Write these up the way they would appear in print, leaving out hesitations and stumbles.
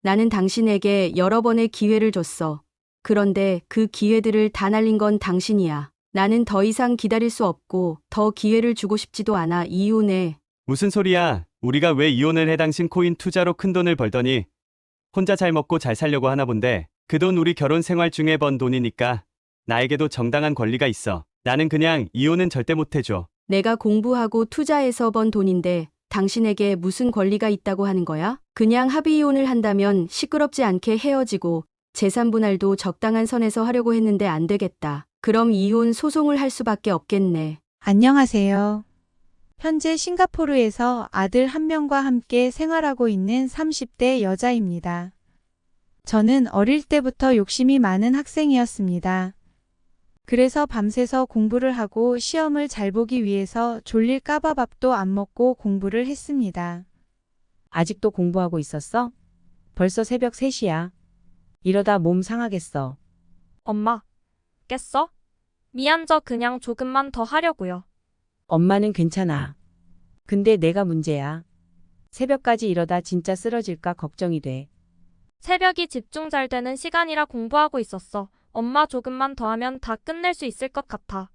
나는 당신에게 여러 번의 기회를 줬어. 그런데 그 기회들을 다 날린 건 당신이야. 나는 더 이상 기다릴 수 없고 더 기회를 주고 싶지도 않아. 이혼해. 무슨 소리야? 우리가 왜 이혼을 해? 당신 코인 투자로 큰 돈을 벌더니 혼자 잘 먹고 잘 살려고 하나 본데 그 돈 우리 결혼 생활 중에 번 돈이니까 나에게도 정당한 권리가 있어. 나는 그냥 이혼은 절대 못 해줘. 내가 공부하고 투자해서 번 돈인데 당신에게 무슨 권리가 있다고 하는 거야? 그냥 합의 이혼을 한다면 시끄럽지 않게 헤어지고 재산 분할도 적당한 선에서 하려고 했는데 안 되겠다. 그럼 이혼 소송을 할 수밖에 없겠네. 안녕하세요. 현재 싱가포르에서 아들 한 명과 함께 생활하고 있는 30대 여자입니다. 저는 어릴 때부터 욕심이 많은 학생이었습니다. 그래서 밤새서 공부를 하고 시험을 잘 보기 위해서 졸릴까봐 밥도 안 먹고 공부를 했습니다. 아직도 공부하고 있었어? 벌써 새벽 3시야. 이러다 몸 상하겠어. 엄마, 깼어? 미안, 저 그냥 조금만 더 하려고요. 엄마는 괜찮아. 근데 내가 문제야. 새벽까지 이러다 진짜 쓰러질까 걱정이 돼. 새벽이 집중 잘 되는 시간이라 공부하고 있었어. 엄마 조금만 더 하면 다 끝낼 수 있을 것 같아.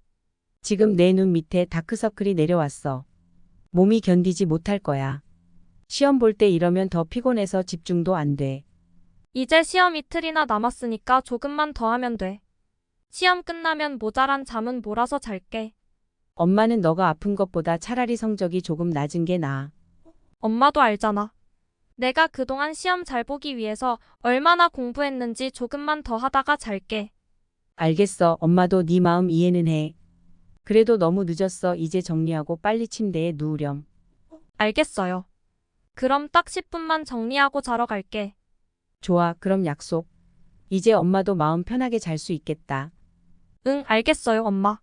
지금 내 눈 밑에 다크서클이 내려왔어. 몸이 견디지 못할 거야. 시험 볼 때 이러면 더 피곤해서 집중도 안 돼. 이제 시험 이틀이나 남았으니까 조금만 더 하면 돼. 시험 끝나면 모자란 잠은 몰아서 잘게. 엄마는 너가 아픈 것보다 차라리 성적이 조금 낮은 게 나아. 엄마도 알잖아. 내가 그동안 시험 잘 보기 위해서 얼마나 공부했는지. 조금만 더 하다가 잘게. 알겠어. 엄마도 네 마음 이해는 해. 그래도 너무 늦었어. 이제 정리하고 빨리 침대에 누우렴. 알겠어요. 그럼 딱 10분만 정리하고 자러 갈게. 좋아. 그럼 약속. 이제 엄마도 마음 편하게 잘 수 있겠다. 응, 알겠어요, 엄마.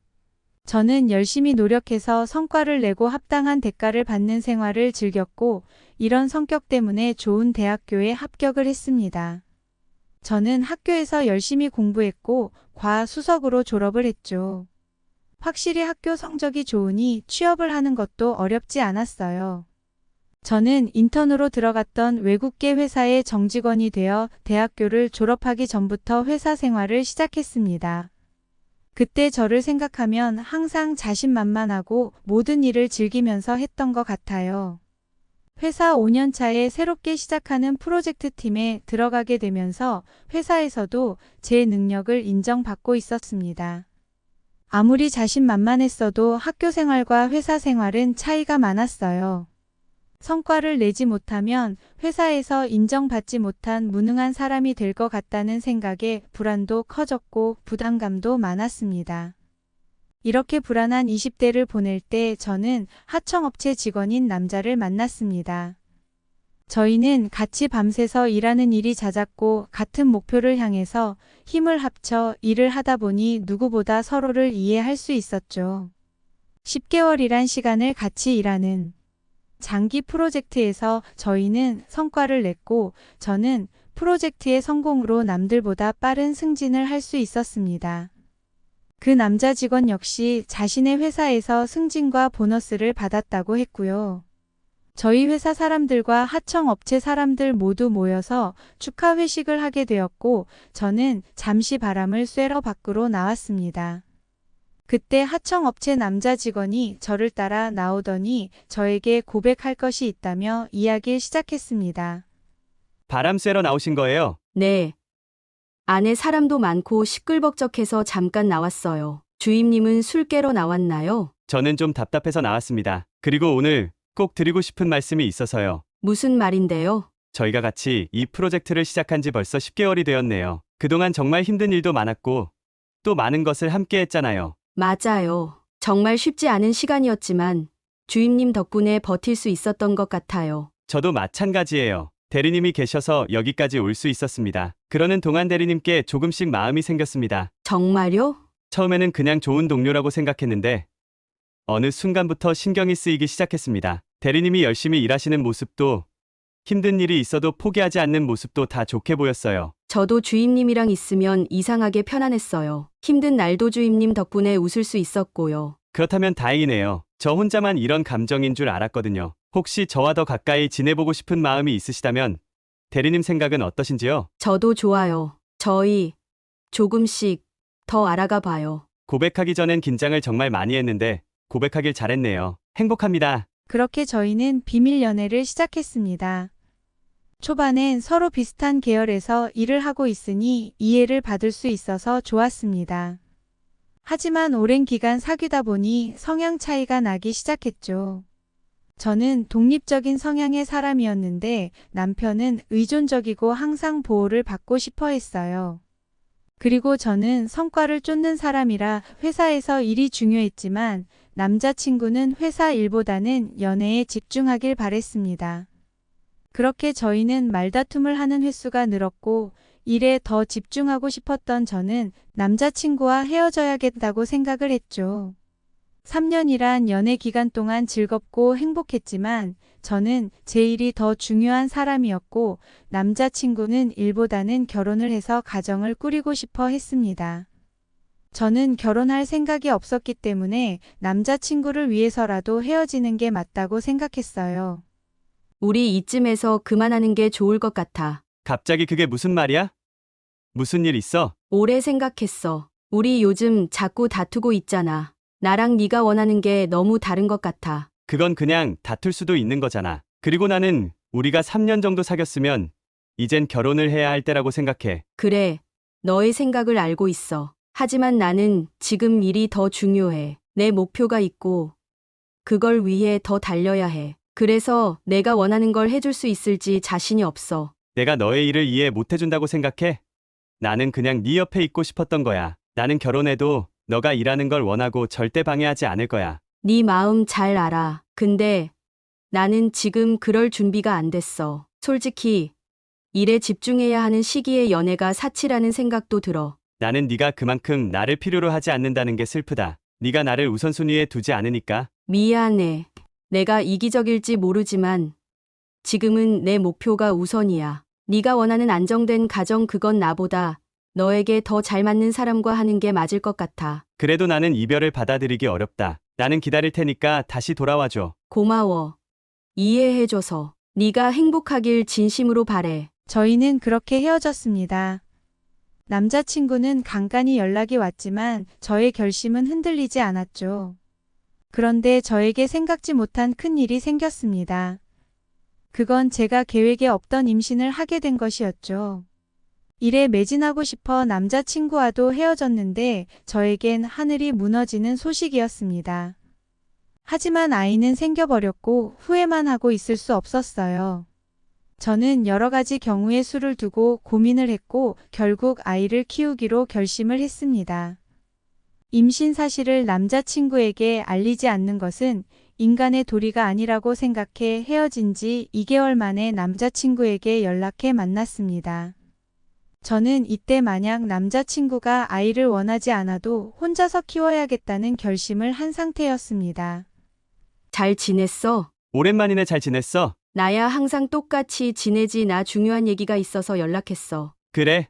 저는 열심히 노력해서 성과를 내고 합당한 대가를 받는 생활을 즐겼고 이런 성격 때문에 좋은 대학교에 합격을 했습니다. 저는 학교에서 열심히 공부했고 과수석으로 졸업을 했죠. 확실히 학교 성적이 좋으니 취업을 하는 것도 어렵지 않았어요. 저는 인턴으로 들어갔던 외국계 회사의 정직원이 되어 대학교를 졸업하기 전부터 회사 생활을 시작했습니다. 그때 저를 생각하면 항상 자신만만하고 모든 일을 즐기면서 했던 것 같아요. 회사 5년 차에 새롭게 시작하는 프로젝트 팀에 들어가게 되면서 회사에서도 제 능력을 인정받고 있었습니다. 아무리 자신만만했어도 학교 생활과 회사 생활은 차이가 많았어요. 성과를 내지 못하면 회사에서 인정받지 못한 무능한 사람이 될 것 같다는 생각에 불안도 커졌고 부담감도 많았습니다. 이렇게 불안한 20대를 보낼 때 저는 하청업체 직원인 남자를 만났습니다. 저희는 같이 밤새서 일하는 일이 잦았고 같은 목표를 향해서 힘을 합쳐 일을 하다 보니 누구보다 서로를 이해할 수 있었죠. 10개월이란 시간을 같이 일하는 장기 프로젝트에서 저희는 성과를 냈고 저는 프로젝트의 성공으로 남들보다 빠른 승진을 할 수 있었습니다. 그 남자 직원 역시 자신의 회사에서 승진과 보너스를 받았다고 했고요. 저희 회사 사람들과 하청업체 사람들 모두 모여서 축하 회식을 하게 되었고 저는 잠시 바람을 쐬러 밖으로 나왔습니다. 그때 하청업체 남자 직원이 저를 따라 나오더니 저에게 고백할 것이 있다며 이야기를 시작했습니다. 바람 쐬러 나오신 거예요? 네. 안에 사람도 많고 시끌벅적해서 잠깐 나왔어요. 주임님은 술 깨러 나왔나요? 저는 좀 답답해서 나왔습니다. 그리고 오늘 꼭 드리고 싶은 말씀이 있어서요. 무슨 말인데요? 저희가 같이 이 프로젝트를 시작한 지 벌써 10개월이 되었네요. 그동안 정말 힘든 일도 많았고 또 많은 것을 함께 했잖아요. 맞아요. 정말 쉽지 않은 시간이었지만 주임님 덕분에 버틸 수 있었던 것 같아요. 저도 마찬가지예요. 대리님이 계셔서 여기까지 올 수 있었습니다. 그러는 동안 대리님께 조금씩 마음이 생겼습니다. 정말요? 처음에는 그냥 좋은 동료라고 생각했는데 어느 순간부터 신경이 쓰이기 시작했습니다. 대리님이 열심히 일하시는 모습도 힘든 일이 있어도 포기하지 않는 모습도 다 좋게 보였어요. 저도 주임님이랑 있으면 이상하게 편안했어요. 힘든 날도 주임님 덕분에 웃을 수 있었고요. 그렇다면 다행이네요. 저 혼자만 이런 감정인 줄 알았거든요. 혹시 저와 더 가까이 지내보고 싶은 마음이 있으시다면 대리님 생각은 어떠신지요? 저도 좋아요. 저희 조금씩 더 알아가 봐요. 고백하기 전엔 긴장을 정말 많이 했는데 고백하길 잘했네요. 행복합니다. 그렇게 저희는 비밀 연애를 시작했습니다. 초반엔 서로 비슷한 계열에서 일을 하고 있으니 이해를 받을 수 있어서 좋았습니다. 하지만 오랜 기간 사귀다 보니 성향 차이가 나기 시작했죠. 저는 독립적인 성향의 사람이었는데 남편은 의존적이고 항상 보호를 받고 싶어 했어요. 그리고 저는 성과를 쫓는 사람이라 회사에서 일이 중요했지만 남자친구는 회사 일보다는 연애에 집중하길 바랬습니다. 그렇게 저희는 말다툼을 하는 횟수가 늘었고 일에 더 집중하고 싶었던 저는 남자친구와 헤어져야겠다고 생각을 했죠. 3년이란 연애 기간 동안 즐겁고 행복했지만 저는 제 일이 더 중요한 사람이었고 남자친구는 일보다는 결혼을 해서 가정을 꾸리고 싶어 했습니다. 저는 결혼할 생각이 없었기 때문에 남자친구를 위해서라도 헤어지는 게 맞다고 생각했어요. 우리 이쯤에서 그만하는 게 좋을 것 같아. 갑자기 그게 무슨 말이야? 무슨 일 있어? 오래 생각했어. 우리 요즘 자꾸 다투고 있잖아. 나랑 네가 원하는 게 너무 다른 것 같아. 그건 그냥 다툴 수도 있는 거잖아. 그리고 나는 우리가 3년 정도 사귀었으면 이젠 결혼을 해야 할 때라고 생각해. 그래, 너의 생각을 알고 있어. 하지만 나는 지금 일이 더 중요해. 내 목표가 있고 그걸 위해 더 달려야 해. 그래서 내가 원하는 걸 해줄 수 있을지 자신이 없어. 내가 너의 일을 이해 못 해준다고 생각해? 나는 그냥 네 옆에 있고 싶었던 거야. 나는 결혼해도 너가 일하는 걸 원하고 절대 방해하지 않을 거야. 네 마음 잘 알아. 근데 나는 지금 그럴 준비가 안 됐어. 솔직히 일에 집중해야 하는 시기에 연애가 사치라는 생각도 들어. 나는 네가 그만큼 나를 필요로 하지 않는다는 게 슬프다. 네가 나를 우선순위에 두지 않으니까. 미안해. 내가 이기적일지 모르지만 지금은 내 목표가 우선이야. 네가 원하는 안정된 가정 그건 나보다 너에게 더 잘 맞는 사람과 하는 게 맞을 것 같아. 그래도 나는 이별을 받아들이기 어렵다. 나는 기다릴 테니까 다시 돌아와줘. 고마워. 이해해줘서. 네가 행복하길 진심으로 바래. 저희는 그렇게 헤어졌습니다. 남자친구는 간간히 연락이 왔지만 저의 결심은 흔들리지 않았죠. 그런데 저에게 생각지 못한 큰 일이 생겼습니다. 그건 제가 계획에 없던 임신을 하게 된 것이었죠. 일에 매진하고 싶어 남자친구와도 헤어졌는데 저에겐 하늘이 무너지는 소식이었습니다. 하지만 아이는 생겨버렸고 후회만 하고 있을 수 없었어요. 저는 여러 가지 경우의 수를 두고 고민을 했고 결국 아이를 키우기로 결심을 했습니다. 임신 사실을 남자친구에게 알리지 않는 것은 인간의 도리가 아니라고 생각해 헤어진 지 2개월 만에 남자친구에게 연락해 만났습니다. 저는 이때 만약 남자친구가 아이를 원하지 않아도 혼자서 키워야겠다는 결심을 한 상태였습니다. 잘 지냈어? 오랜만이네. 잘 지냈어? 나야 항상 똑같이 지내지. 나 중요한 얘기가 있어서 연락했어. 그래.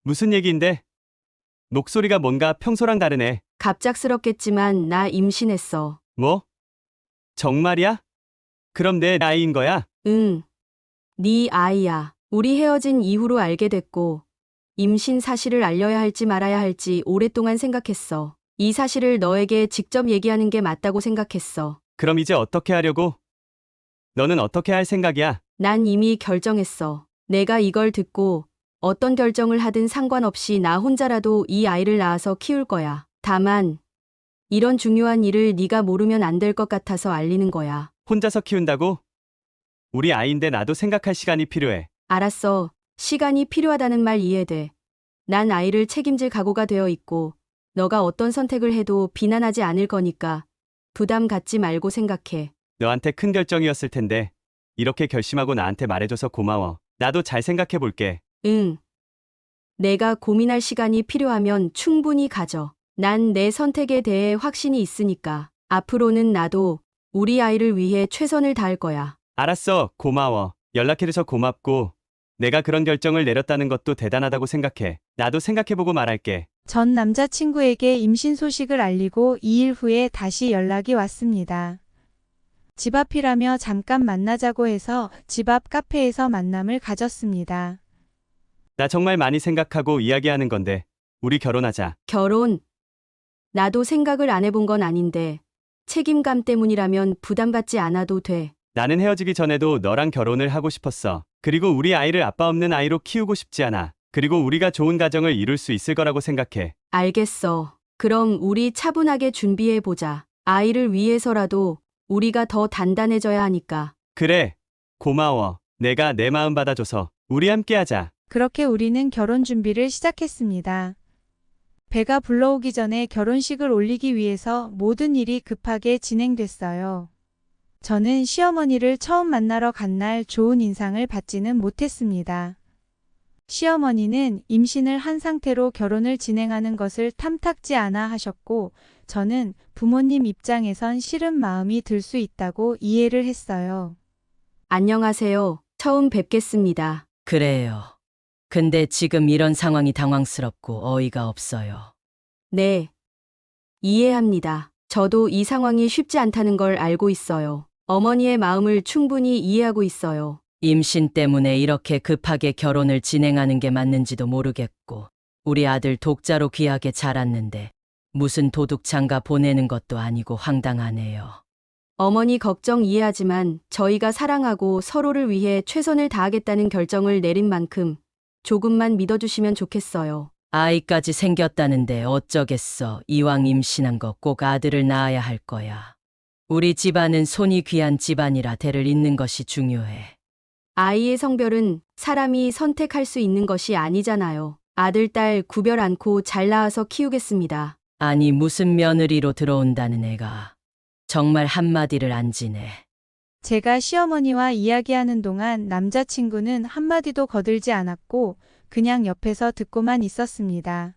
무슨 얘기인데? 목소리가 뭔가 평소랑 다르네. 갑작스럽겠지만 나 임신했어. 뭐? 정말이야? 그럼 내 아이인 거야? 응. 네 아이야. 우리 헤어진 이후로 알게 됐고 임신 사실을 알려야 할지 말아야 할지 오랫동안 생각했어. 이 사실을 너에게 직접 얘기하는 게 맞다고 생각했어. 그럼 이제 어떻게 하려고? 너는 어떻게 할 생각이야? 난 이미 결정했어. 내가 이걸 듣고 어떤 결정을 하든 상관없이 나 혼자라도 이 아이를 낳아서 키울 거야. 다만 이런 중요한 일을 네가 모르면 안 될 것 같아서 알리는 거야. 혼자서 키운다고? 우리 아이인데 나도 생각할 시간이 필요해. 알았어. 시간이 필요하다는 말 이해돼. 난 아이를 책임질 각오가 되어 있고 너가 어떤 선택을 해도 비난하지 않을 거니까 부담 갖지 말고 생각해. 너한테 큰 결정이었을 텐데 이렇게 결심하고 나한테 말해줘서 고마워. 나도 잘 생각해 볼게. 응. 내가 고민할 시간이 필요하면 충분히 가져. 난 내 선택에 대해 확신이 있으니까. 앞으로는 나도 우리 아이를 위해 최선을 다할 거야. 알았어. 고마워. 연락해줘서 고맙고 내가 그런 결정을 내렸다는 것도 대단하다고 생각해. 나도 생각해보고 말할게. 전 남자친구에게 임신 소식을 알리고 2일 후에 다시 연락이 왔습니다. 집 앞이라며 잠깐 만나자고 해서 집 앞 카페에서 만남을 가졌습니다. 나 정말 많이 생각하고 이야기하는 건데, 우리 결혼하자. 결혼? 나도 생각을 안 해본 건 아닌데 책임감 때문이라면 부담받지 않아도 돼. 나는 헤어지기 전에도 너랑 결혼을 하고 싶었어. 그리고 우리 아이를 아빠 없는 아이로 키우고 싶지 않아. 그리고 우리가 좋은 가정을 이룰 수 있을 거라고 생각해. 알겠어. 그럼 우리 차분하게 준비해 보자. 아이를 위해서라도 우리가 더 단단해져야 하니까. 그래. 고마워. 내가 내 마음 받아줘서 우리 함께 하자. 그렇게 우리는 결혼 준비를 시작했습니다. 배가 불러오기 전에 결혼식을 올리기 위해서 모든 일이 급하게 진행됐어요. 저는 시어머니를 처음 만나러 간 날 좋은 인상을 받지는 못했습니다. 시어머니는 임신을 한 상태로 결혼을 진행하는 것을 탐탁지 않아 하셨고, 저는 부모님 입장에선 싫은 마음이 들 수 있다고 이해를 했어요. 안녕하세요. 처음 뵙겠습니다. 그래요. 근데 지금 이런 상황이 당황스럽고 어이가 없어요. 네. 이해합니다. 저도 이 상황이 쉽지 않다는 걸 알고 있어요. 어머니의 마음을 충분히 이해하고 있어요. 임신 때문에 이렇게 급하게 결혼을 진행하는 게 맞는지도 모르겠고, 우리 아들 독자로 귀하게 자랐는데 무슨 도둑장가 보내는 것도 아니고 황당하네요. 어머니 걱정 이해하지만 저희가 사랑하고 서로를 위해 최선을 다하겠다는 결정을 내린 만큼 조금만 믿어주시면 좋겠어요. 아이까지 생겼다는데 어쩌겠어. 이왕 임신한 거 꼭 아들을 낳아야 할 거야. 우리 집안은 손이 귀한 집안이라 대를 잇는 것이 중요해. 아이의 성별은 사람이 선택할 수 있는 것이 아니잖아요. 아들, 딸 구별 않고 잘 낳아서 키우겠습니다. 아니 무슨 며느리로 들어온다는 애가 정말 한마디를 안 지네. 제가 시어머니와 이야기하는 동안 남자친구는 한마디도 거들지 않았고 그냥 옆에서 듣고만 있었습니다.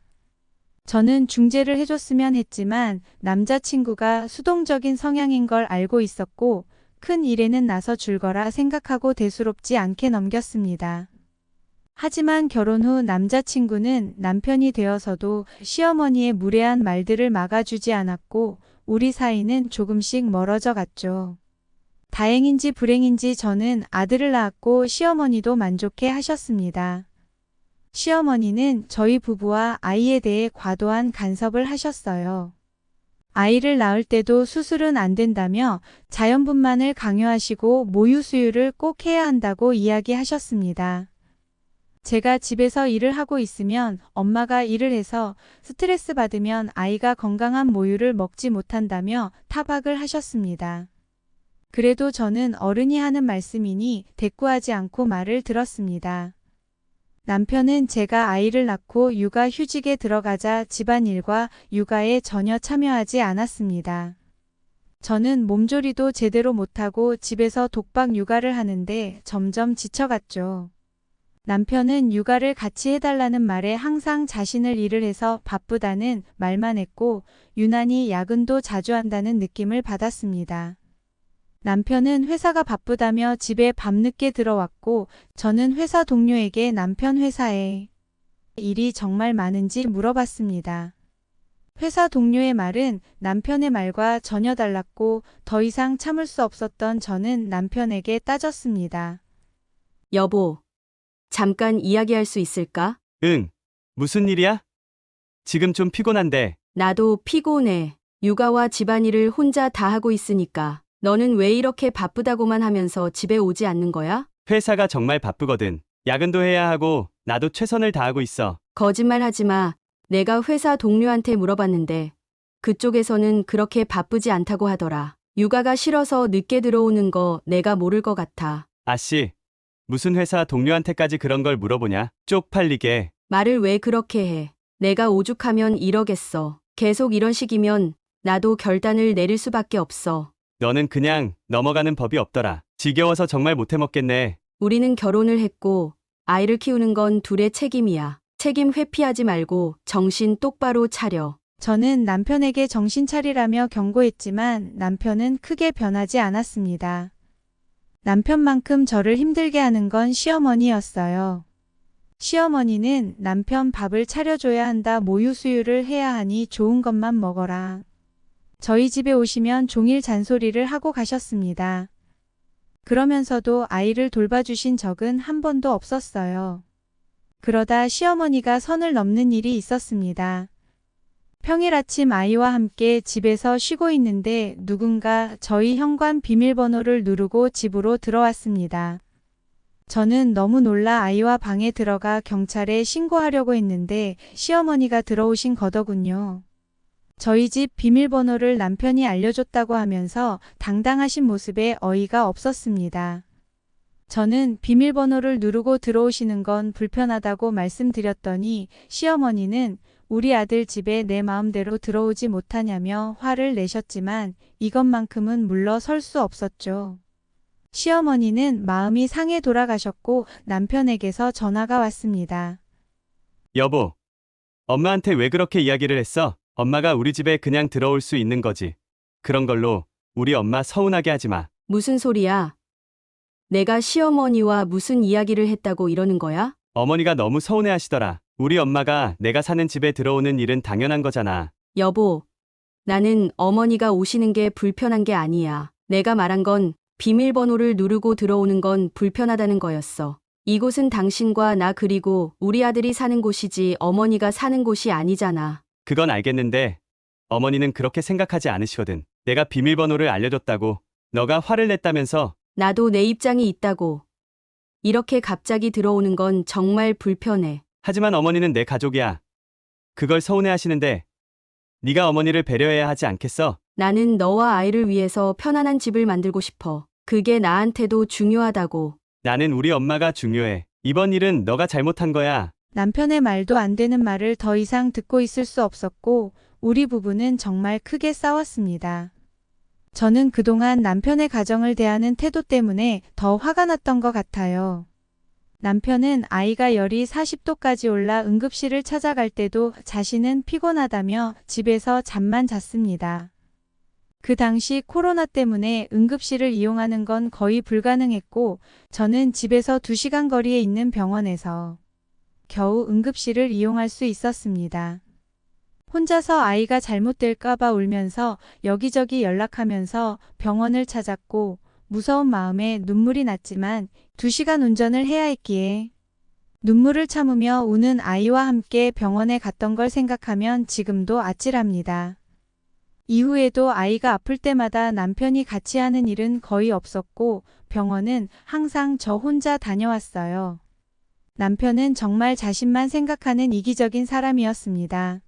저는 중재를 해줬으면 했지만 남자친구가 수동적인 성향인 걸 알고 있었고 큰 일에는 나서 줄 거라 생각하고 대수롭지 않게 넘겼습니다. 하지만 결혼 후 남자친구는 남편이 되어서도 시어머니의 무례한 말들을 막아주지 않았고 우리 사이는 조금씩 멀어져 갔죠. 다행인지 불행인지 저는 아들을 낳았고 시어머니도 만족해 하셨습니다. 시어머니는 저희 부부와 아이에 대해 과도한 간섭을 하셨어요. 아이를 낳을 때도 수술은 안 된다며 자연분만을 강요하시고 모유 수유를 꼭 해야 한다고 이야기하셨습니다. 제가 집에서 일을 하고 있으면 엄마가 일을 해서 스트레스 받으면 아이가 건강한 모유를 먹지 못한다며 타박을 하셨습니다. 그래도 저는 어른이 하는 말씀이니 대꾸하지 않고 말을 들었습니다. 남편은 제가 아이를 낳고 육아휴직에 들어가자 집안일과 육아에 전혀 참여하지 않았습니다. 저는 몸조리도 제대로 못하고 집에서 독박 육아를 하는데 점점 지쳐갔죠. 남편은 육아를 같이 해달라는 말에 항상 자신을 일을 해서 바쁘다는 말만 했고 유난히 야근도 자주 한다는 느낌을 받았습니다. 남편은 회사가 바쁘다며 집에 밤늦게 들어왔고 저는 회사 동료에게 남편 회사에 일이 정말 많은지 물어봤습니다. 회사 동료의 말은 남편의 말과 전혀 달랐고 더 이상 참을 수 없었던 저는 남편에게 따졌습니다. 여보, 잠깐 이야기할 수 있을까? 응. 무슨 일이야? 지금 좀 피곤한데. 나도 피곤해. 육아와 집안일을 혼자 다 하고 있으니까. 너는 왜 이렇게 바쁘다고만 하면서 집에 오지 않는 거야? 회사가 정말 바쁘거든. 야근도 해야 하고 나도 최선을 다하고 있어. 거짓말 하지 마. 내가 회사 동료한테 물어봤는데 그쪽에서는 그렇게 바쁘지 않다고 하더라. 육아가 싫어서 늦게 들어오는 거 내가 모를 것 같아. 아씨, 무슨 회사 동료한테까지 그런 걸 물어보냐? 쪽팔리게. 말을 왜 그렇게 해? 내가 오죽하면 이러겠어. 계속 이런 식이면 나도 결단을 내릴 수밖에 없어. 너는 그냥 넘어가는 법이 없더라. 지겨워서 정말 못해 먹겠네. 우리는 결혼을 했고 아이를 키우는 건 둘의 책임이야. 책임 회피하지 말고 정신 똑바로 차려. 저는 남편에게 정신 차리라며 경고했지만 남편은 크게 변하지 않았습니다. 남편만큼 저를 힘들게 하는 건 시어머니였어요. 시어머니는 남편 밥을 차려줘야 한다, 모유 수유를 해야 하니 좋은 것만 먹어라. 저희 집에 오시면 종일 잔소리를 하고 가셨습니다. 그러면서도 아이를 돌봐주신 적은 한 번도 없었어요. 그러다 시어머니가 선을 넘는 일이 있었습니다. 평일 아침 아이와 함께 집에서 쉬고 있는데 누군가 저희 현관 비밀번호를 누르고 집으로 들어왔습니다. 저는 너무 놀라 아이와 방에 들어가 경찰에 신고하려고 했는데 시어머니가 들어오신 거더군요. 저희 집 비밀번호를 남편이 알려줬다고 하면서 당당하신 모습에 어이가 없었습니다. 저는 비밀번호를 누르고 들어오시는 건 불편하다고 말씀드렸더니 시어머니는 우리 아들 집에 내 마음대로 들어오지 못하냐며 화를 내셨지만 이것만큼은 물러설 수 없었죠. 시어머니는 마음이 상해 돌아가셨고 남편에게서 전화가 왔습니다. 여보, 엄마한테 왜 그렇게 이야기를 했어? 엄마가 우리 집에 그냥 들어올 수 있는 거지. 그런 걸로 우리 엄마 서운하게 하지 마. 무슨 소리야? 내가 시어머니와 무슨 이야기를 했다고 이러는 거야? 어머니가 너무 서운해 하시더라. 우리 엄마가 내가 사는 집에 들어오는 일은 당연한 거잖아. 여보, 나는 어머니가 오시는 게 불편한 게 아니야. 내가 말한 건 비밀번호를 누르고 들어오는 건 불편하다는 거였어. 이곳은 당신과 나 그리고 우리 아들이 사는 곳이지 어머니가 사는 곳이 아니잖아. 그건 알겠는데 어머니는 그렇게 생각하지 않으시거든. 내가 비밀번호를 알려줬다고 너가 화를 냈다면서. 나도 내 입장이 있다고. 이렇게 갑자기 들어오는 건 정말 불편해. 하지만 어머니는 내 가족이야. 그걸 서운해 하시는데 네가 어머니를 배려해야 하지 않겠어? 나는 너와 아이를 위해서 편안한 집을 만들고 싶어. 그게 나한테도 중요하다고. 나는 우리 엄마가 중요해. 이번 일은 너가 잘못한 거야. 남편의 말도 안 되는 말을 더 이상 듣고 있을 수 없었고 우리 부부는 정말 크게 싸웠습니다. 저는 그동안 남편의 가정을 대하는 태도 때문에 더 화가 났던 것 같아요. 남편은 아이가 열이 40도까지 올라 응급실을 찾아갈 때도 자신은 피곤하다며 집에서 잠만 잤습니다. 그 당시 코로나 때문에 응급실을 이용하는 건 거의 불가능했고 저는 집에서 2시간 거리에 있는 병원에서 겨우 응급실을 이용할 수 있었습니다. 혼자서 아이가 잘못될까봐 울면서 여기저기 연락하면서 병원을 찾았고 무서운 마음에 눈물이 났지만 2시간 운전을 해야 했기에 눈물을 참으며 우는 아이와 함께 병원에 갔던 걸 생각하면 지금도 아찔합니다. 이후에도 아이가 아플 때마다 남편이 같이 하는 일은 거의 없었고 병원은 항상 저 혼자 다녀왔어요. 남편은 정말 자신만 생각하는 이기적인 사람이었습니다.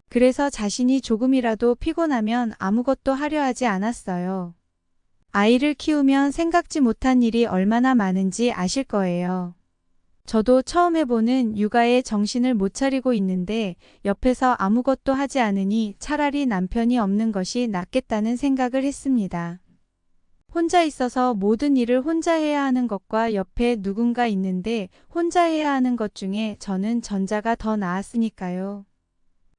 그래서 자신이 조금이라도 피곤하면 아무것도 하려 하지 않았어요. 아이를 키우면 생각지 못한 일이 얼마나 많은지 아실 거예요. 저도 처음 해보는 육아에 정신을 못 차리고 있는데 옆에서 아무것도 하지 않으니 차라리 남편이 없는 것이 낫겠다는 생각을 했습니다. 혼자 있어서 모든 일을 혼자 해야 하는 것과 옆에 누군가 있는데 혼자 해야 하는 것 중에 저는 전자가 더 나았으니까요.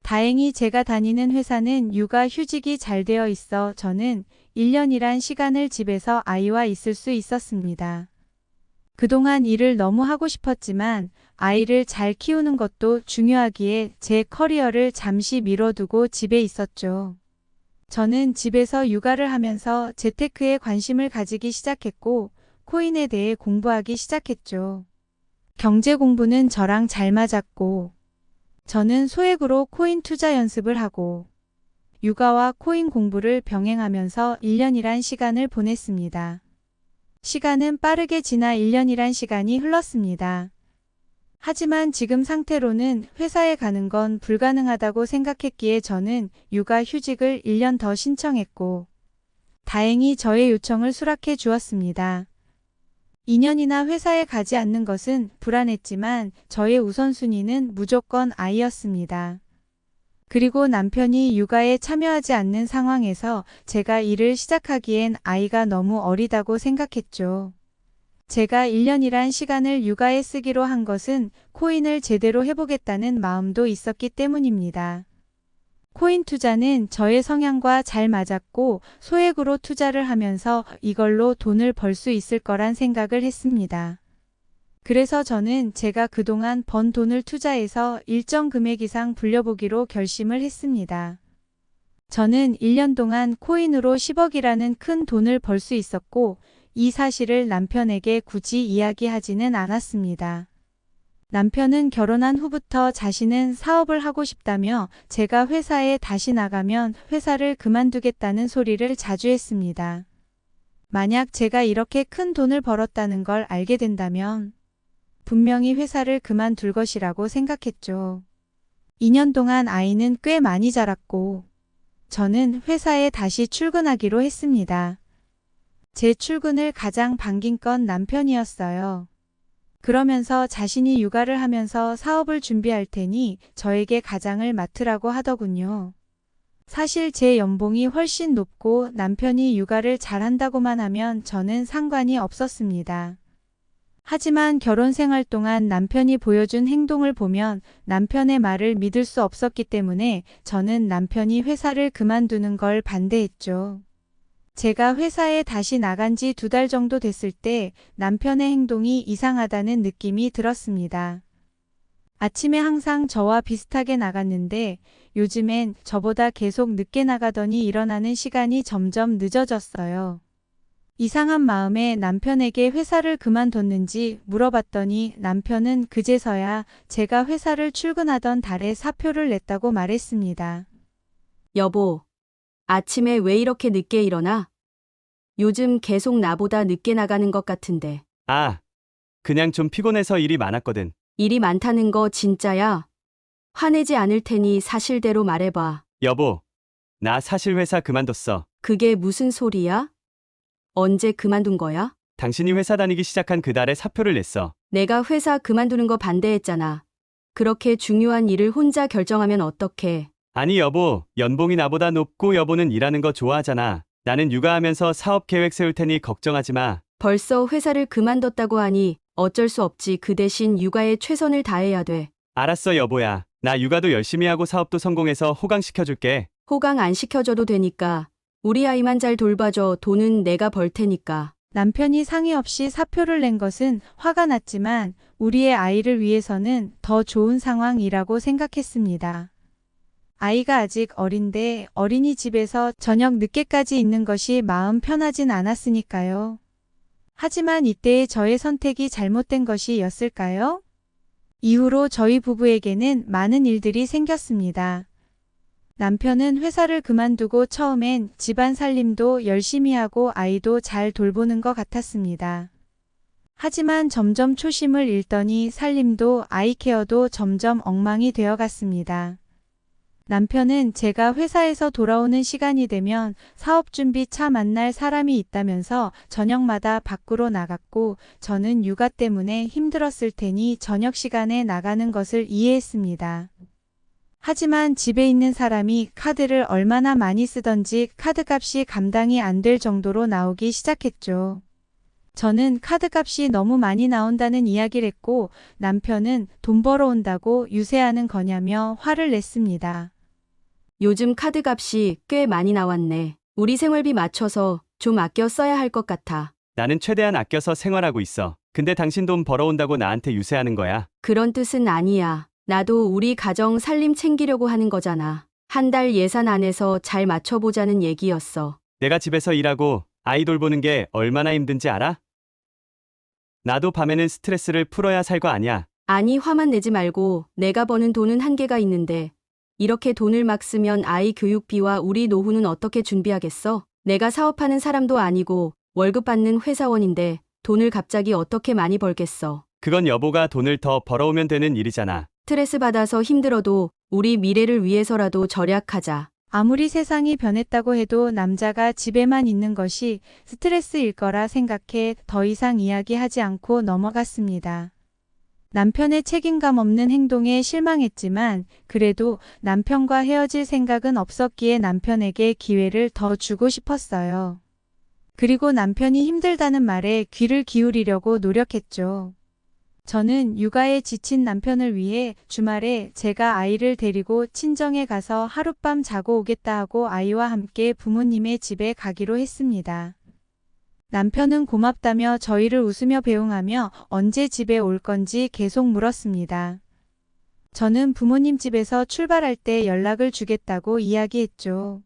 다행히 제가 다니는 회사는 육아 휴직이 잘 되어 있어 저는 1년이란 시간을 집에서 아이와 있을 수 있었습니다. 그동안 일을 너무 하고 싶었지만 아이를 잘 키우는 것도 중요하기에 제 커리어를 잠시 미뤄두고 집에 있었죠. 저는 집에서 육아를 하면서 재테크에 관심을 가지기 시작했고 코인에 대해 공부하기 시작했죠. 경제 공부는 저랑 잘 맞았고 저는 소액으로 코인 투자 연습을 하고 육아와 코인 공부를 병행하면서 1년이란 시간을 보냈습니다. 시간은 빠르게 지나 1년이란 시간이 흘렀습니다. 하지만 지금 상태로는 회사에 가는 건 불가능하다고 생각했기에 저는 육아 휴직을 1년 더 신청했고 다행히 저의 요청을 수락해 주었습니다. 2년이나 회사에 가지 않는 것은 불안했지만 저의 우선순위는 무조건 아이였습니다. 그리고 남편이 육아에 참여하지 않는 상황에서 제가 일을 시작하기엔 아이가 너무 어리다고 생각했죠. 제가 1년이란 시간을 육아에 쓰기로 한 것은 코인을 제대로 해보겠다는 마음도 있었기 때문입니다. 코인 투자는 저의 성향과 잘 맞았고 소액으로 투자를 하면서 이걸로 돈을 벌 수 있을 거란 생각을 했습니다. 그래서 저는 제가 그동안 번 돈을 투자해서 일정 금액 이상 불려보기로 결심을 했습니다. 저는 1년 동안 코인으로 10억이라는 큰 돈을 벌 수 있었고 이 사실을 남편에게 굳이 이야기하지는 않았습니다. 남편은 결혼한 후부터 자신은 사업을 하고 싶다며 제가 회사에 다시 나가면 회사를 그만두겠다는 소리를 자주 했습니다. 만약 제가 이렇게 큰 돈을 벌었다는 걸 알게 된다면 분명히 회사를 그만둘 것이라고 생각했죠. 2년 동안 아이는 꽤 많이 자랐고 저는 회사에 다시 출근하기로 했습니다. 제 출근을 가장 반긴 건 남편이었어요. 그러면서 자신이 육아를 하면서 사업을 준비할 테니 저에게 가장을 맡으라고 하더군요. 사실 제 연봉이 훨씬 높고 남편이 육아를 잘한다고만 하면 저는 상관이 없었습니다. 하지만 결혼 생활 동안 남편이 보여준 행동을 보면 남편의 말을 믿을 수 없었기 때문에 저는 남편이 회사를 그만두는 걸 반대했죠. 제가 회사에 다시 나간 지 2달 정도 됐을 때 남편의 행동이 이상하다는 느낌이 들었습니다. 아침에 항상 저와 비슷하게 나갔는데 요즘엔 저보다 계속 늦게 나가더니 일어나는 시간이 점점 늦어졌어요. 이상한 마음에 남편에게 회사를 그만뒀는지 물어봤더니 남편은 그제서야 제가 회사를 출근하던 달에 사표를 냈다고 말했습니다. 여보, 아침에 왜 이렇게 늦게 일어나? 요즘 계속 나보다 늦게 나가는 것 같은데. 아, 그냥 좀 피곤해서 일이 많았거든. 일이 많다는 거 진짜야? 화내지 않을 테니 사실대로 말해봐. 여보, 나 사실 회사 그만뒀어. 그게 무슨 소리야? 언제 그만둔 거야? 당신이 회사 다니기 시작한 그 달에 사표를 냈어. 내가 회사 그만두는 거 반대했잖아. 그렇게 중요한 일을 혼자 결정하면 어떡해. 아니 여보, 연봉이 나보다 높고 여보는 일하는 거 좋아하잖아. 나는 육아하면서 사업 계획 세울 테니 걱정하지 마. 벌써 회사를 그만뒀다고 하니 어쩔 수 없지. 그 대신 육아에 최선을 다해야 돼. 알았어 여보야. 나 육아도 열심히 하고 사업도 성공해서 호강시켜줄게. 호강 안 시켜줘도 되니까. 우리 아이만 잘 돌봐줘. 돈은 내가 벌 테니까. 남편이 상의 없이 사표를 낸 것은 화가 났지만 우리의 아이를 위해서는 더 좋은 상황이라고 생각했습니다. 아이가 아직 어린데 어린이집에서 저녁 늦게까지 있는 것이 마음 편하진 않았으니까요. 하지만 이때의 저의 선택이 잘못된 것이었을까요? 이후로 저희 부부에게는 많은 일들이 생겼습니다. 남편은 회사를 그만두고 처음엔 집안 살림도 열심히 하고 아이도 잘 돌보는 것 같았습니다. 하지만 점점 초심을 잃더니 살림도 아이 케어도 점점 엉망이 되어갔습니다. 남편은 제가 회사에서 돌아오는 시간이 되면 사업 준비 차 만날 사람이 있다면서 저녁마다 밖으로 나갔고 저는 육아 때문에 힘들었을 테니 저녁 시간에 나가는 것을 이해했습니다. 하지만 집에 있는 사람이 카드를 얼마나 많이 쓰던지 카드값이 감당이 안 될 정도로 나오기 시작했죠. 저는 카드값이 너무 많이 나온다는 이야기를 했고 남편은 돈 벌어온다고 유세하는 거냐며 화를 냈습니다. 요즘 카드값이 꽤 많이 나왔네. 우리 생활비 맞춰서 좀 아껴 써야 할 것 같아. 나는 최대한 아껴서 생활하고 있어. 근데 당신 돈 벌어온다고 나한테 유세하는 거야. 그런 뜻은 아니야. 나도 우리 가정 살림 챙기려고 하는 거잖아. 한 달 예산 안에서 잘 맞춰보자는 얘기였어. 내가 집에서 일하고 아이 돌보는 게 얼마나 힘든지 알아? 나도 밤에는 스트레스를 풀어야 살 거 아니야. 아니, 화만 내지 말고 내가 버는 돈은 한계가 있는데 이렇게 돈을 막 쓰면 아이 교육비와 우리 노후는 어떻게 준비하겠어? 내가 사업하는 사람도 아니고 월급 받는 회사원인데 돈을 갑자기 어떻게 많이 벌겠어? 그건 여보가 돈을 더 벌어오면 되는 일이잖아. 스트레스 받아서 힘들어도 우리 미래를 위해서라도 절약하자. 아무리 세상이 변했다고 해도 남자가 집에만 있는 것이 스트레스일 거라 생각해 더 이상 이야기하지 않고 넘어갔습니다. 남편의 책임감 없는 행동에 실망했지만 그래도 남편과 헤어질 생각은 없었기에 남편에게 기회를 더 주고 싶었어요. 그리고 남편이 힘들다는 말에 귀를 기울이려고 노력했죠. 저는 육아에 지친 남편을 위해 주말에 제가 아이를 데리고 친정에 가서 하룻밤 자고 오겠다 하고 아이와 함께 부모님의 집에 가기로 했습니다. 남편은 고맙다며 저희를 웃으며 배웅하며 언제 집에 올 건지 계속 물었습니다. 저는 부모님 집에서 출발할 때 연락을 주겠다고 이야기했죠.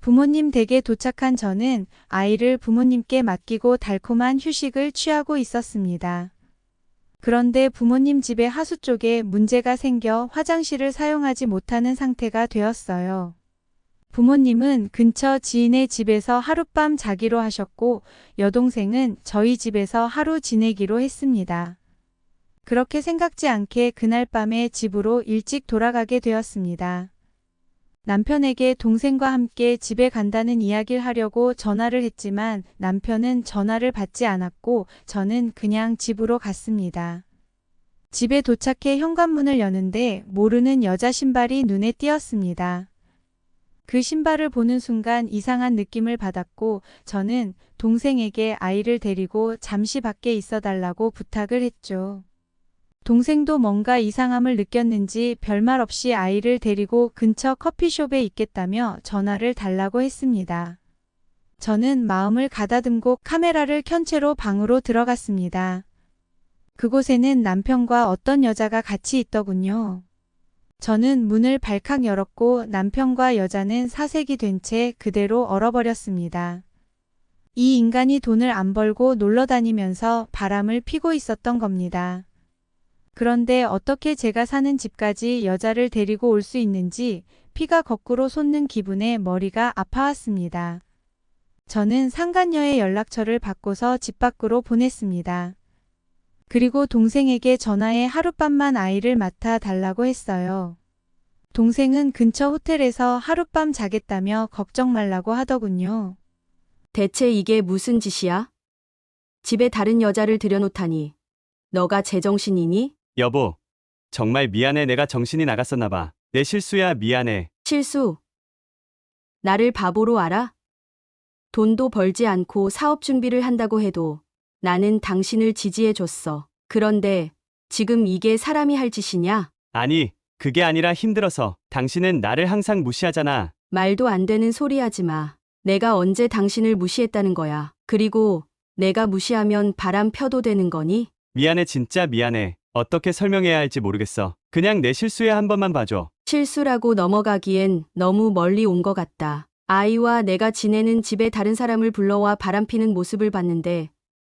부모님 댁에 도착한 저는 아이를 부모님께 맡기고 달콤한 휴식을 취하고 있었습니다. 그런데 부모님 집의 하수 쪽에 문제가 생겨 화장실을 사용하지 못하는 상태가 되었어요. 부모님은 근처 지인의 집에서 하룻밤 자기로 하셨고 여동생은 저희 집에서 하루 지내기로 했습니다. 그렇게 생각지 않게 그날 밤에 집으로 일찍 돌아가게 되었습니다. 남편에게 동생과 함께 집에 간다는 이야기를 하려고 전화를 했지만 남편은 전화를 받지 않았고 저는 그냥 집으로 갔습니다. 집에 도착해 현관문을 여는데 모르는 여자 신발이 눈에 띄었습니다. 그 신발을 보는 순간 이상한 느낌을 받았고 저는 동생에게 아이를 데리고 잠시 밖에 있어 달라고 부탁을 했죠. 동생도 뭔가 이상함을 느꼈는지 별말 없이 아이를 데리고 근처 커피숍에 있겠다며 전화를 달라고 했습니다. 저는 마음을 가다듬고 카메라를 켠 채로 방으로 들어갔습니다. 그곳에는 남편과 어떤 여자가 같이 있더군요. 저는 문을 발칵 열었고 남편과 여자는 사색이 된 채 그대로 얼어버렸습니다. 이 인간이 돈을 안 벌고 놀러 다니면서 바람을 피고 있었던 겁니다. 그런데 어떻게 제가 사는 집까지 여자를 데리고 올 수 있는지 피가 거꾸로 솟는 기분에 머리가 아파왔습니다. 저는 상간녀의 연락처를 바꿔서 집 밖으로 보냈습니다. 그리고 동생에게 전화해 하룻밤만 아이를 맡아 달라고 했어요. 동생은 근처 호텔에서 하룻밤 자겠다며 걱정 말라고 하더군요. 대체 이게 무슨 짓이야? 집에 다른 여자를 들여놓다니. 너가 제정신이니? 여보, 정말 미안해. 내가 정신이 나갔었나 봐. 내 실수야. 미안해. 실수. 나를 바보로 알아? 돈도 벌지 않고 사업 준비를 한다고 해도 나는 당신을 지지해줬어. 그런데 지금 이게 사람이 할 짓이냐? 아니, 그게 아니라 힘들어서. 당신은 나를 항상 무시하잖아. 말도 안 되는 소리 하지 마. 내가 언제 당신을 무시했다는 거야. 그리고 내가 무시하면 바람 펴도 되는 거니? 미안해. 진짜 미안해. 어떻게 설명해야 할지 모르겠어. 그냥 내 실수야. 한 번만 봐줘. 실수라고 넘어가기엔 너무 멀리 온 것 같다. 아이와 내가 지내는 집에 다른 사람을 불러와 바람피는 모습을 봤는데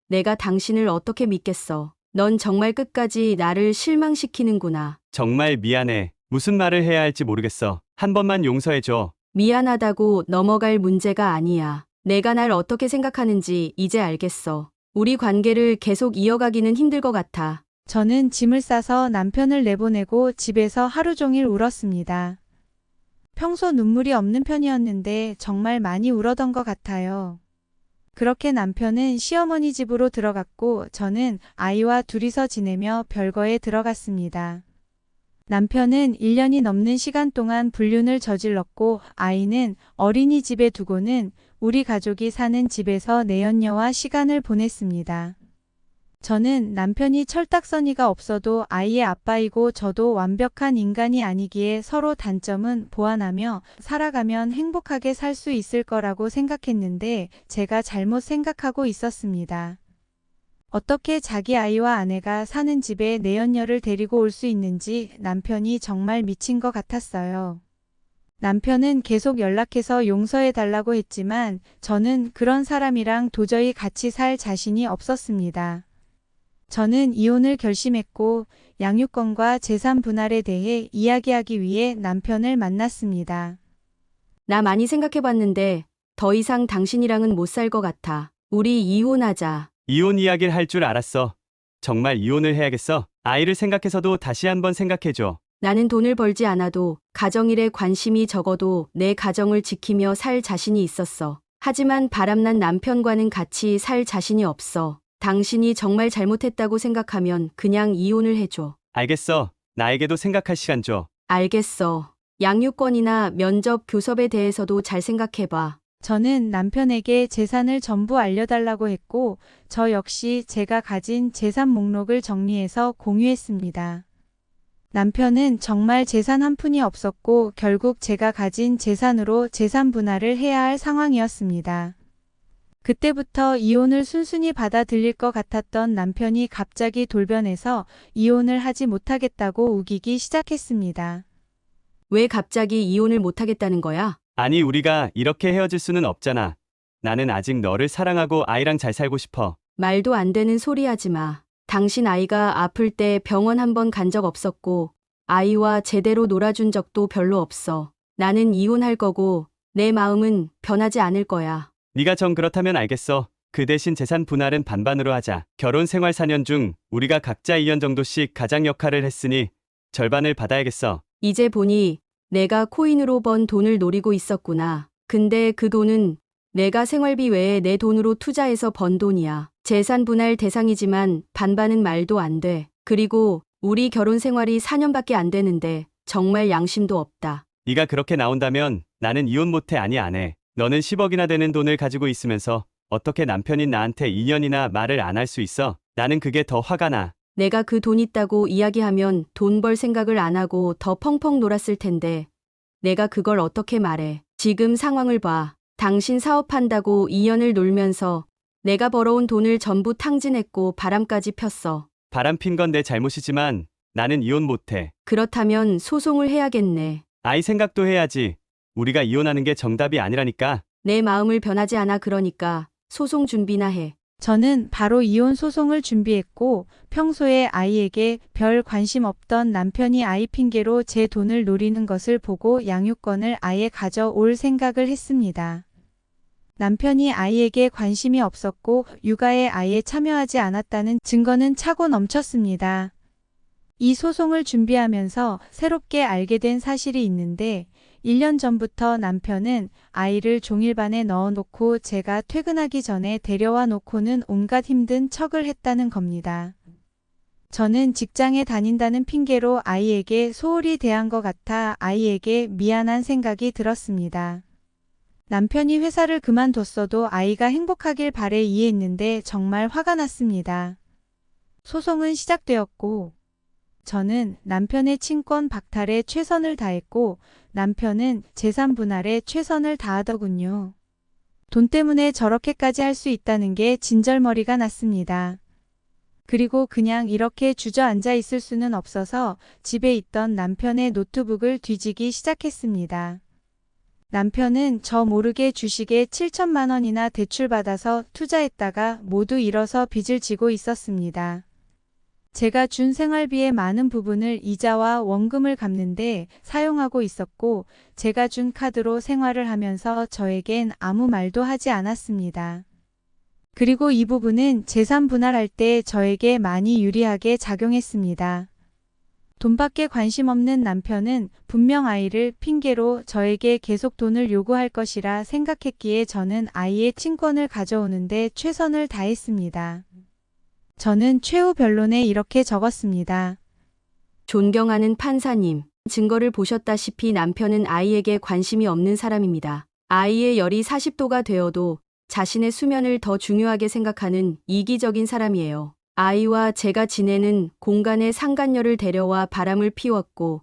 내가 당신을 어떻게 믿겠어. 넌 정말 끝까지 나를 실망시키는구나. 정말 미안해. 무슨 말을 해야 할지 모르겠어. 한 번만 용서해줘. 미안하다고 넘어갈 문제가 아니야. 내가 날 어떻게 생각하는지 이제 알겠어. 우리 관계를 계속 이어가기는 힘들 것 같아. 저는 짐을 싸서 남편을 내보내고 집에서 하루 종일 울었습니다. 평소 눈물이 없는 편이었는데 정말 많이 울었던 것 같아요. 그렇게 남편은 시어머니 집으로 들어갔고 저는 아이와 둘이서 지내며 별거에 들어갔습니다. 남편은 1년이 넘는 시간 동안 불륜을 저질렀고 아이는 어린이집에 두고는 우리 가족이 사는 집에서 내연녀와 시간을 보냈습니다. 저는 남편이 철딱서니가 없어도 아이의 아빠이고 저도 완벽한 인간이 아니기에 서로 단점은 보완하며 살아가면 행복하게 살 수 있을 거라고 생각했는데 제가 잘못 생각하고 있었습니다. 어떻게 자기 아이와 아내가 사는 집에 내연녀를 데리고 올 수 있는지 남편이 정말 미친 것 같았어요. 남편은 계속 연락해서 용서해달라고 했지만 저는 그런 사람이랑 도저히 같이 살 자신이 없었습니다. 저는 이혼을 결심했고 양육권과 재산 분할에 대해 이야기하기 위해 남편을 만났습니다. 나 많이 생각해봤는데 더 이상 당신이랑은 못 살 것 같아. 우리 이혼하자. 이혼 이야기를 할 줄 알았어. 정말 이혼을 해야겠어. 아이를 생각해서도 다시 한번 생각해줘. 나는 돈을 벌지 않아도 가정일에 관심이 적어도 내 가정을 지키며 살 자신이 있었어. 하지만 바람난 남편과는 같이 살 자신이 없어. 당신이 정말 잘못했다고 생각하면 그냥 이혼을 해줘. 알겠어. 나에게도 생각할 시간 줘. 알겠어. 양육권이나 면접 교섭에 대해서도 잘 생각해봐. 저는 남편에게 재산을 전부 알려달라고 했고 저 역시 제가 가진 재산 목록을 정리해서 공유했습니다. 남편은 정말 재산 한 푼이 없었고 결국 제가 가진 재산으로 재산 분할을 해야 할 상황이었습니다. 그때부터 이혼을 순순히 받아들일 것 같았던 남편이 갑자기 돌변해서 이혼을 하지 못하겠다고 우기기 시작했습니다. 왜 갑자기 이혼을 못하겠다는 거야? 아니, 우리가 이렇게 헤어질 수는 없잖아. 나는 아직 너를 사랑하고 아이랑 잘 살고 싶어. 말도 안 되는 소리 하지 마. 당신 아이가 아플 때 병원 한 번 간 적 없었고, 아이와 제대로 놀아준 적도 별로 없어. 나는 이혼할 거고, 내 마음은 변하지 않을 거야. 네가 정 그렇다면 알겠어. 그 대신 재산 분할은 반반으로 하자. 결혼 생활 4년 중 우리가 각자 2년 정도씩 가장 역할을 했으니 절반을 받아야겠어. 이제 보니 내가 코인으로 번 돈을 노리고 있었구나. 근데 그 돈은 내가 생활비 외에 내 돈으로 투자해서 번 돈이야. 재산 분할 대상이지만 반반은 말도 안 돼. 그리고 우리 결혼 생활이 4년밖에 안 되는데 정말 양심도 없다. 네가 그렇게 나온다면 나는 이혼 못해. 아니, 안 해. 너는 10억이나 되는 돈을 가지고 있으면서 어떻게 남편인 나한테 2년이나 말을 안 할 수 있어? 나는 그게 더 화가 나. 내가 그 돈 있다고 이야기하면 돈 벌 생각을 안 하고 더 펑펑 놀았을 텐데 내가 그걸 어떻게 말해. 지금 상황을 봐. 당신 사업한다고 2년을 놀면서 내가 벌어온 돈을 전부 탕진했고 바람까지 폈어. 바람 핀 건 내 잘못이지만 나는 이혼 못해. 그렇다면 소송을 해야겠네. 아이 생각도 해야지. 우리가 이혼하는 게 정답이 아니라니까. 내 마음을 변하지 않아. 그러니까 소송 준비나 해. 저는 바로 이혼 소송을 준비했고 평소에 아이에게 별 관심 없던 남편이 아이 핑계로 제 돈을 노리는 것을 보고 양육권을 아예 가져올 생각을 했습니다. 남편이 아이에게 관심이 없었고 육아에 아예 참여하지 않았다는 증거는 차고 넘쳤습니다. 이 소송을 준비하면서 새롭게 알게 된 사실이 있는데 1년 전부터 남편은 아이를 종일반에 넣어놓고 제가 퇴근하기 전에 데려와 놓고는 온갖 힘든 척을 했다는 겁니다. 저는 직장에 다닌다는 핑계로 아이에게 소홀히 대한 것 같아 아이에게 미안한 생각이 들었습니다. 남편이 회사를 그만뒀어도 아이가 행복하길 바래 이해했는데 정말 화가 났습니다. 소송은 시작되었고 저는 남편의 친권 박탈에 최선을 다했고 남편은 재산 분할에 최선을 다하더군요. 돈 때문에 저렇게까지 할 수 있다는 게 진절머리가 났습니다. 그리고 그냥 이렇게 주저앉아 있을 수는 없어서 집에 있던 남편의 노트북을 뒤지기 시작했습니다. 남편은 저 모르게 주식에 7천만 원이나 대출받아서 투자했다가 모두 잃어서 빚을 지고 있었습니다. 제가 준 생활비의 많은 부분을 이자와 원금을 갚는데 사용하고 있었고 제가 준 카드로 생활을 하면서 저에겐 아무 말도 하지 않았습니다. 그리고 이 부분은 재산 분할할 때 저에게 많이 유리하게 작용했습니다. 돈밖에 관심 없는 남편은 분명 아이를 핑계로 저에게 계속 돈을 요구할 것이라 생각했기에 저는 아이의 친권을 가져오는데 최선을 다했습니다. 저는 최후 변론에 이렇게 적었습니다. 존경하는 판사님, 증거를 보셨다시피 남편은 아이에게 관심이 없는 사람입니다. 아이의 열이 40도가 되어도 자신의 수면을 더 중요하게 생각하는 이기적인 사람이에요. 아이와 제가 지내는 공간에 상간녀를 데려와 바람을 피웠고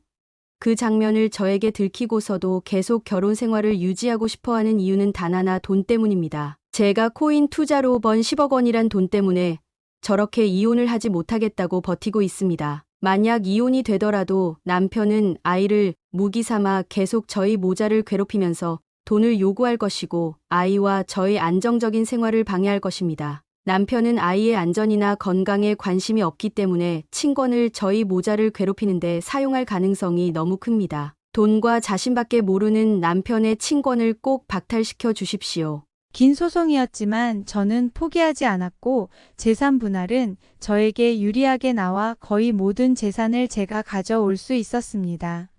그 장면을 저에게 들키고서도 계속 결혼 생활을 유지하고 싶어하는 이유는 단 하나, 돈 때문입니다. 제가 코인 투자로 번 10억 원이란 돈 때문에 저렇게 이혼을 하지 못하겠다고 버티고 있습니다. 만약 이혼이 되더라도 남편은 아이를 무기 삼아 계속 저희 모자를 괴롭히면서 돈을 요구할 것이고 아이와 저의 안정적인 생활을 방해할 것입니다. 남편은 아이의 안전이나 건강에 관심이 없기 때문에 친권을 저희 모자를 괴롭히는데 사용할 가능성이 너무 큽니다. 돈과 자신밖에 모르는 남편의 친권을 꼭 박탈시켜 주십시오. 긴 소송이었지만 저는 포기하지 않았고 재산 분할은 저에게 유리하게 나와 거의 모든 재산을 제가 가져올 수 있었습니다.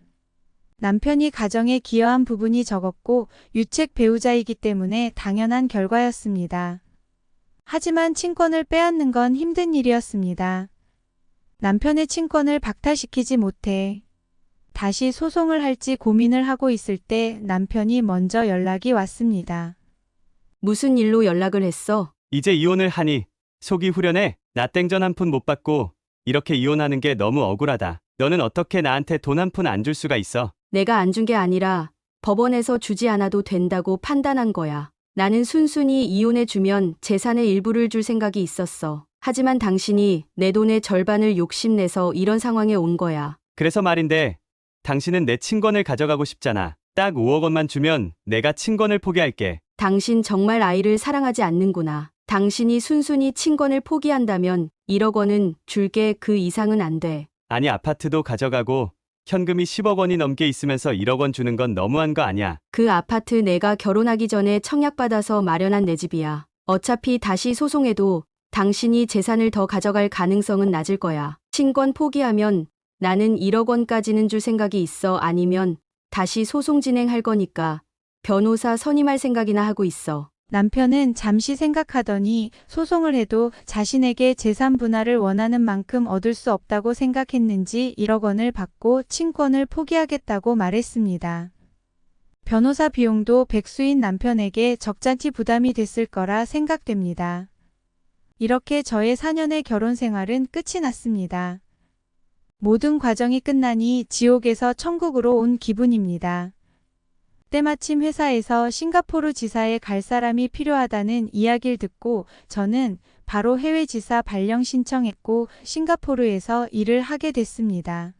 남편이 가정에 기여한 부분이 적었고 유책 배우자이기 때문에 당연한 결과였습니다. 하지만 친권을 빼앗는 건 힘든 일이었습니다. 남편의 친권을 박탈시키지 못해 다시 소송을 할지 고민을 하고 있을 때 남편이 먼저 연락이 왔습니다. 무슨 일로 연락을 했어? 이제 이혼을 하니 속이 후련해. 나 땡전 한 푼 못 받고 이렇게 이혼하는 게 너무 억울하다. 너는 어떻게 나한테 돈 한 푼 안 줄 수가 있어? 내가 안 준 게 아니라 법원에서 주지 않아도 된다고 판단한 거야. 나는 순순히 이혼해주면 재산의 일부를 줄 생각이 있었어. 하지만 당신이 내 돈의 절반을 욕심내서 이런 상황에 온 거야. 그래서 말인데 당신은 내 친권을 가져가고 싶잖아. 딱 5억 원만 주면 내가 친권을 포기할게. 당신 정말 아이를 사랑하지 않는구나. 당신이 순순히 친권을 포기한다면 1억 원은 줄게. 그 이상은 안 돼. 아니, 아파트도 가져가고 현금이 10억 원이 넘게 있으면서 1억 원 주는 건 너무한 거 아니야. 그 아파트 내가 결혼하기 전에 청약받아서 마련한 내 집이야. 어차피 다시 소송해도 당신이 재산을 더 가져갈 가능성은 낮을 거야. 친권 포기하면 나는 1억 원까지는 줄 생각이 있어. 아니면 다시 소송 진행할 거니까 변호사 선임할 생각이나 하고 있어. 남편은 잠시 생각하더니 소송을 해도 자신에게 재산 분할을 원하는 만큼 얻을 수 없다고 생각했는지 1억 원을 받고 친권을 포기하겠다고 말했습니다. 변호사 비용도 백수인 남편에게 적잖지 부담이 됐을 거라 생각됩니다. 이렇게 저의 4년의 결혼 생활은 끝이 났습니다. 모든 과정이 끝나니 지옥에서 천국으로 온 기분입니다. 때마침 회사에서 싱가포르 지사에 갈 사람이 필요하다는 이야기를 듣고 저는 바로 해외 지사 발령 신청했고 싱가포르에서 일을 하게 됐습니다.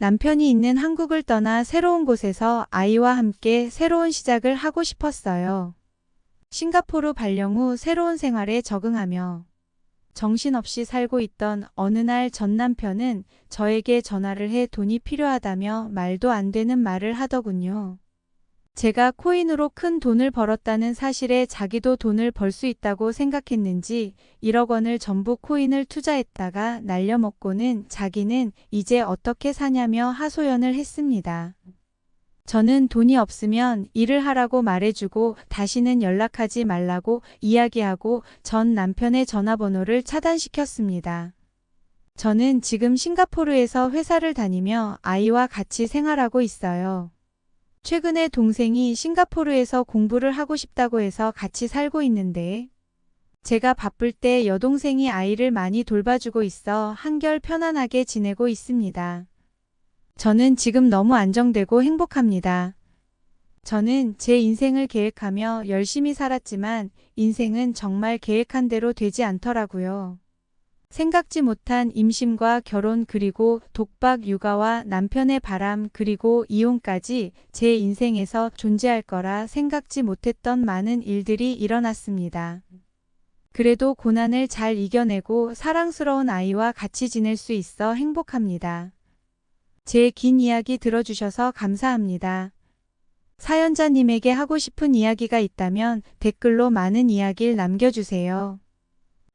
남편이 있는 한국을 떠나 새로운 곳에서 아이와 함께 새로운 시작을 하고 싶었어요. 싱가포르 발령 후 새로운 생활에 적응하며 정신없이 살고 있던 어느 날 전 남편은 저에게 전화를 해 돈이 필요하다며 말도 안 되는 말을 하더군요. 제가 코인으로 큰 돈을 벌었다는 사실에 자기도 돈을 벌 수 있다고 생각했는지 1억 원을 전부 코인을 투자했다가 날려먹고는 자기는 이제 어떻게 사냐며 하소연을 했습니다. 저는 돈이 없으면 일을 하라고 말해주고 다시는 연락하지 말라고 이야기하고 전 남편의 전화번호를 차단시켰습니다. 저는 지금 싱가포르에서 회사를 다니며 아이와 같이 생활하고 있어요. 최근에 동생이 싱가포르에서 공부를 하고 싶다고 해서 같이 살고 있는데 제가 바쁠 때 여동생이 아이를 많이 돌봐주고 있어 한결 편안하게 지내고 있습니다. 저는 지금 너무 안정되고 행복합니다. 저는 제 인생을 계획하며 열심히 살았지만 인생은 정말 계획한 대로 되지 않더라고요. 생각지 못한 임신과 결혼 그리고 독박 육아와 남편의 바람 그리고 이혼까지 제 인생에서 존재할 거라 생각지 못했던 많은 일들이 일어났습니다. 그래도 고난을 잘 이겨내고 사랑스러운 아이와 같이 지낼 수 있어 행복합니다. 제 긴 이야기 들어주셔서 감사합니다. 사연자님에게 하고 싶은 이야기가 있다면 댓글로 많은 이야기를 남겨주세요.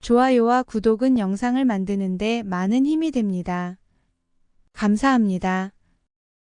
좋아요와 구독은 영상을 만드는데 많은 힘이 됩니다. 감사합니다.